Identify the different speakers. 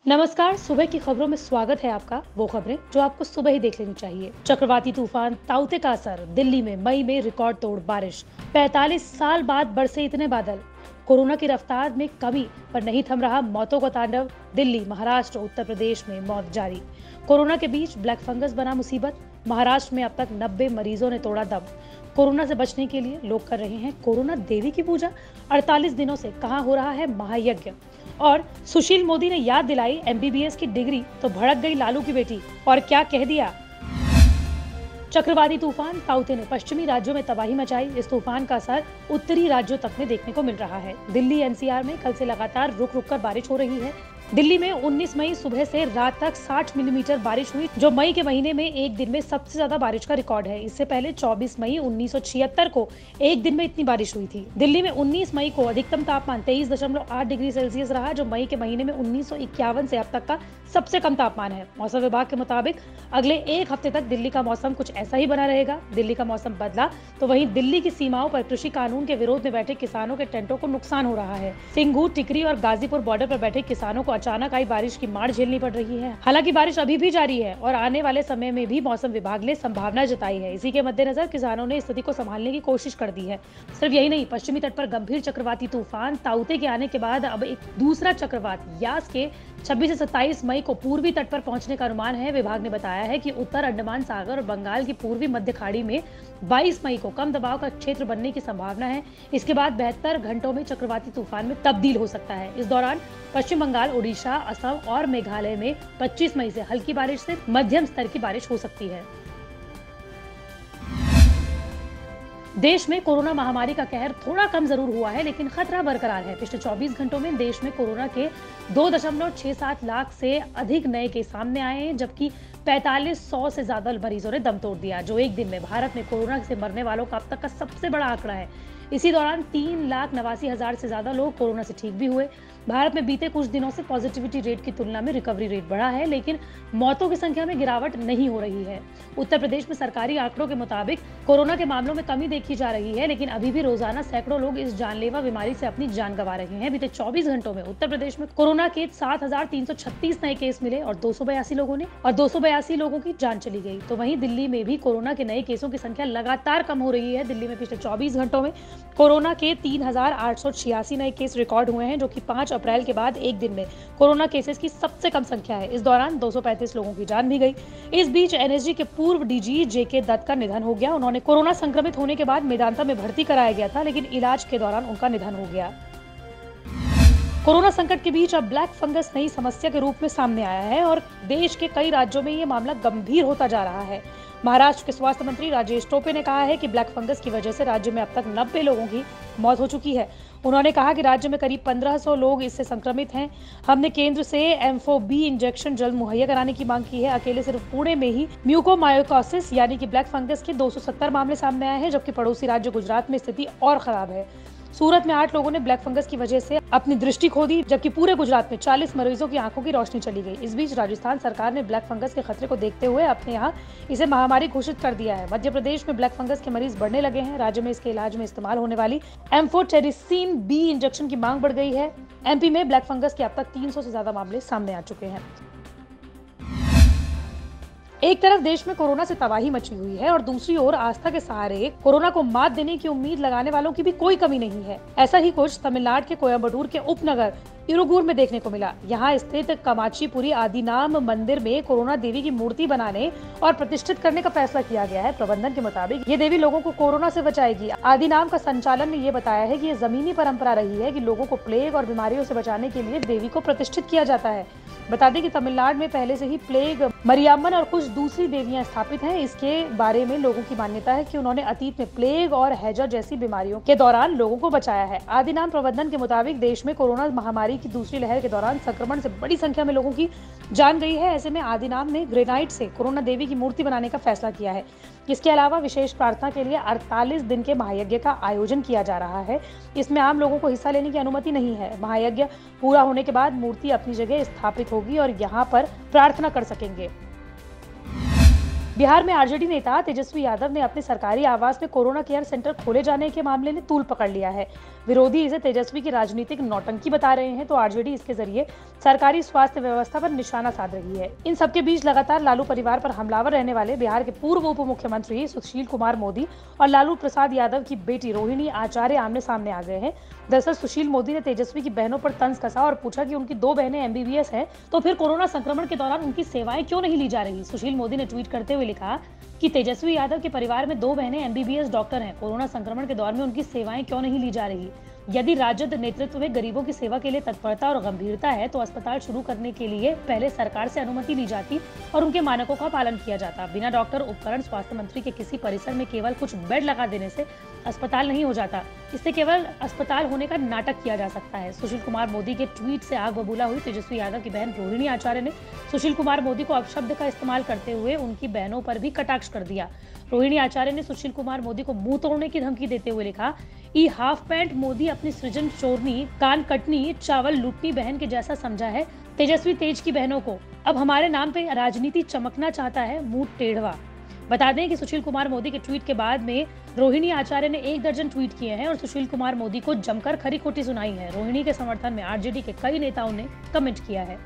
Speaker 1: नमस्कार। सुबह की खबरों में स्वागत है आपका। वो खबरें जो आपको सुबह ही देख लेनी चाहिए। चक्रवाती तूफान ताउते का असर, दिल्ली में मई में रिकॉर्ड तोड़ बारिश, 45 साल बाद बरसे इतने बादल। कोरोना की रफ्तार में कमी पर नहीं थम रहा मौतों का तांडव, दिल्ली, महाराष्ट्र, उत्तर प्रदेश में मौत जारी। कोरोना के बीच ब्लैक फंगस बना मुसीबत, महाराष्ट्र में अब तक 90 मरीजों ने तोड़ा दम। कोरोना से बचने के लिए लोग कर रहे हैं कोरोना देवी की पूजा। 48 दिनों से कहां हो रहा है महायज्ञ। और सुशील मोदी ने याद दिलाई एमबीबीएस की डिग्री तो भड़क गई लालू की बेटी। और क्या कह दिया। चक्रवाती तूफान ताउते ने पश्चिमी राज्यों में तबाही मचाई। इस तूफान का असर उत्तरी राज्यों तक में देखने को मिल रहा है। दिल्ली एनसीआर में कल से लगातार रुक रुक कर बारिश हो रही है। दिल्ली में 19 मई सुबह से रात तक 60 मिलीमीटर बारिश हुई, जो मई के महीने में एक दिन में सबसे ज्यादा बारिश का रिकॉर्ड है। इससे पहले 24 मई 1976 को एक दिन में इतनी बारिश हुई थी। दिल्ली में 19 मई को अधिकतम तापमान 23.8 डिग्री सेल्सियस रहा, जो मई के महीने में 1951 से अब तक का सबसे कम तापमान है। मौसम विभाग के मुताबिक अगले एक हफ्ते तक दिल्ली का मौसम कुछ ऐसा ही बना रहेगा। दिल्ली का मौसम बदला तो वहीं दिल्ली की सीमाओं पर कृषि कानून के विरोध में बैठे किसानों के टेंटों को नुकसान हो रहा है। सिंघू, टिकरी और गाजीपुर बॉर्डर पर बैठे किसानों को अचानक आई बारिश की मार झेलनी पड़ रही है। हालांकि बारिश अभी भी जारी है और आने वाले समय में भी मौसम विभाग ने संभावना जताई है। इसी के मद्देनजर किसानों ने स्थिति को संभालने की कोशिश कर दी है। सिर्फ यही नहीं, पश्चिमी तट पर गंभीर चक्रवाती तूफान ताउते के आने के बाद अब एक दूसरा चक्रवात यास के 26 से 27 मई को पूर्वी तट पर पहुंचने का अनुमान है। विभाग ने बताया है कि उत्तर अंडमान सागर और बंगाल की पूर्वी मध्य खाड़ी में 22 मई को कम दबाव का क्षेत्र बनने की संभावना है। इसके बाद 72 घंटों में चक्रवाती तूफान में तब्दील हो सकता है। इस दौरान पश्चिम बंगाल, ओडिशा, असम और मेघालय में 25 मई से हल्की बारिश से मध्यम स्तर की बारिश हो सकती है। देश में कोरोना महामारी का कहर थोड़ा कम जरूर हुआ है, लेकिन खतरा बरकरार है। पिछले 24 घंटों में देश में कोरोना के 2.67 लाख से अधिक नए केस सामने आए हैं, जबकि 4500 से ज्यादा मरीजों ने दम तोड़ दिया, जो एक दिन में भारत में कोरोना से मरने वालों का अब तक का सबसे बड़ा आंकड़ा है। इसी दौरान 3,89,000 से ज्यादा लोग कोरोना से ठीक भी हुए। भारत में बीते कुछ दिनों से पॉजिटिविटी रेट की तुलना में रिकवरी रेट बढ़ा है, लेकिन मौतों की संख्या में गिरावट नहीं हो रही है। उत्तर प्रदेश में सरकारी आंकड़ों के मुताबिक कोरोना के मामलों में कमी देखी जा रही है, लेकिन अभी भी रोजाना सैकड़ों लोग इस जानलेवा बीमारी से अपनी जान गंवा रहे हैं। बीते 24 घंटों में उत्तर प्रदेश में कोरोना के 7,336 नए केस मिले और 282 लोगों की जान चली गई। तो वहीं दिल्ली में भी कोरोना के नए केसों की संख्या लगातार कम हो रही है। दिल्ली में पिछले 24 घंटों में कोरोना के 3,886 नए केस रिकॉर्ड हुए हैं, जो कि 5 अप्रैल के बाद एक दिन में कोरोना केसेस की सबसे कम संख्या है। इस दौरान 235 लोगों की जान भी गई। इस बीच एनएसजी के पूर्व डीजी जेके दत्त का निधन हो गया। उन्होंने कोरोना संक्रमित होने के बाद मेदांता में भर्ती कराया गया था, लेकिन इलाज के दौरान उनका निधन हो गया। कोरोना संकट के बीच अब ब्लैक फंगस नई समस्या के रूप में सामने आया है और देश के कई राज्यों में ये मामला गंभीर होता जा रहा है। महाराष्ट्र के स्वास्थ्य मंत्री राजेश टोपे ने कहा है कि ब्लैक फंगस की वजह से राज्य में अब तक 90 लोगों की मौत हो चुकी है। उन्होंने कहा कि राज्य में करीब 1500 लोग इससे संक्रमित हैं। हमने केंद्र से एम्फोबी इंजेक्शन जल्द मुहैया कराने की मांग की है। अकेले सिर्फ पुणे में ही म्यूकोमायोकोसिस यानी कि ब्लैक फंगस के 270 मामले सामने आए हैं, जबकि पड़ोसी राज्य गुजरात में स्थिति और खराब है। सूरत में 8 लोगों ने ब्लैक फंगस की वजह से अपनी दृष्टि खो दी, जबकि पूरे गुजरात में 40 मरीजों की आंखों की रोशनी चली गई। इस बीच राजस्थान सरकार ने ब्लैक फंगस के खतरे को देखते हुए अपने यहाँ इसे महामारी घोषित कर दिया है। मध्य प्रदेश में ब्लैक फंगस के मरीज बढ़ने लगे हैं। राज्य में इसके इलाज में इस्तेमाल होने वाली एम्फोटेरिसिन बी इंजेक्शन की मांग बढ़ गई है। एमपी में ब्लैक फंगस के अब तक 300 से ज्यादा मामले सामने आ चुके हैं। एक तरफ देश में कोरोना से तबाही मची हुई है और दूसरी ओर आस्था के सहारे कोरोना को मात देने की उम्मीद लगाने वालों की भी कोई कमी नहीं है। ऐसा ही कुछ तमिलनाडु के कोयम्बटूर के उपनगर इरुगुर में देखने को मिला। यहाँ स्थित कामाचीपुरी आदिनाम मंदिर में कोरोना देवी की मूर्ति बनाने और प्रतिष्ठित करने का फैसला किया गया है। प्रबंधन के मुताबिक ये देवी लोगों को कोरोना से बचाएगी। आदिनाम का संचालन ने ये बताया है कि ये जमीनी परंपरा रही है कि लोगों को प्लेग और बीमारियों से बचाने के लिए देवी को प्रतिष्ठित किया जाता है। बता दें कि तमिलनाडु में पहले से ही प्लेग, मरियाम्मन और कुछ दूसरी देवियां स्थापित हैं। इसके बारे में लोगों की मान्यता है कि उन्होंने अतीत में प्लेग और हैजा जैसी बीमारियों के दौरान लोगों को बचाया है। आदिनाम प्रबंधन के मुताबिक देश में कोरोना महामारी की दूसरी लहर के दौरान संक्रमण से बड़ी संख्या में लोगों की जान गई है। ऐसे में आदिनाम ने ग्रेनाइट से कोरोना देवी की मूर्ति बनाने का फैसला किया है। इसके अलावा विशेष प्रार्थना के लिए 48 दिन के महायज्ञ का आयोजन किया जा रहा है। इसमें आम लोगों को हिस्सा लेने की अनुमति नहीं है। महायज्ञ पूरा होने के बाद मूर्ति अपनी जगह स्थापित होगी और यहाँ पर प्रार्थना कर सकेंगे। बिहार में आरजेडी नेता तेजस्वी यादव ने अपने सरकारी आवास में कोरोना केयर सेंटर खोले जाने के मामले में तूल पकड़ लिया है। विरोधी इसे तेजस्वी की राजनीतिक नौटंकी बता रहे हैं, तो आरजेडी इसके जरिए सरकारी स्वास्थ्य व्यवस्था पर निशाना साध रही है। इन सबके बीच लगातार लालू परिवार पर हमलावर रहने वाले बिहार के पूर्व उप मुख्यमंत्री सुशील कुमार मोदी और लालू प्रसाद यादव की बेटी रोहिणी आचार्य आमने सामने आ गए हैं। दरअसल सुशील मोदी ने तेजस्वी की बहनों पर तंज कसा और पूछा कि उनकी 2 बहनें एमबीबीएस हैं, तो फिर कोरोना संक्रमण के दौरान उनकी सेवाएं क्यों नहीं ली जा रही। सुशील मोदी ने ट्वीट करते हुए लिखा कि तेजस्वी यादव के परिवार में 2 बहनें एमबीबीएस डॉक्टर हैं, कोरोना संक्रमण के दौर में उनकी सेवाएं क्यों नहीं ली जा रही। यदि राजद नेतृत्व में गरीबों की सेवा के लिए तत्परता और गंभीरता है, तो अस्पताल शुरू करने के लिए पहले सरकार से अनुमति ली जाती और उनके मानकों का पालन किया जाता। बिना डॉक्टर उपकरण स्वास्थ्य मंत्री के किसी परिसर में केवल कुछ बेड लगा देने से अस्पताल नहीं हो जाता। इससे केवल अस्पताल होने का नाटक किया जा सकता है। सुशील कुमार मोदी के ट्वीट से आग बबूला हुई तेजस्वी यादव की बहन रोहिणी आचार्य ने सुशील कुमार मोदी को अपशब्द का इस्तेमाल करते हुए उनकी बहनों पर भी कटाक्ष कर दिया। रोहिणी आचार्य ने सुशील कुमार मोदी को मुंह तोड़ने की धमकी देते हुए लिखा, ई हाफ पैंट मोदी अपनी सृजन चोरनी, कान कटनी, चावल लूटनी बहन के जैसा समझा है तेजस्वी तेज की बहनों को। अब हमारे नाम पे राजनीति चमकना चाहता है, मुंह टेढ़वा। बता दें कि सुशील कुमार मोदी के ट्वीट के बाद में रोहिणी आचार्य ने 1 दर्जन ट्वीट किए हैं और सुशील कुमार मोदी को जमकर खरी खोटी सुनाई है। रोहिणी के समर्थन में आरजेडी के कई नेताओं ने कमेंट किया है।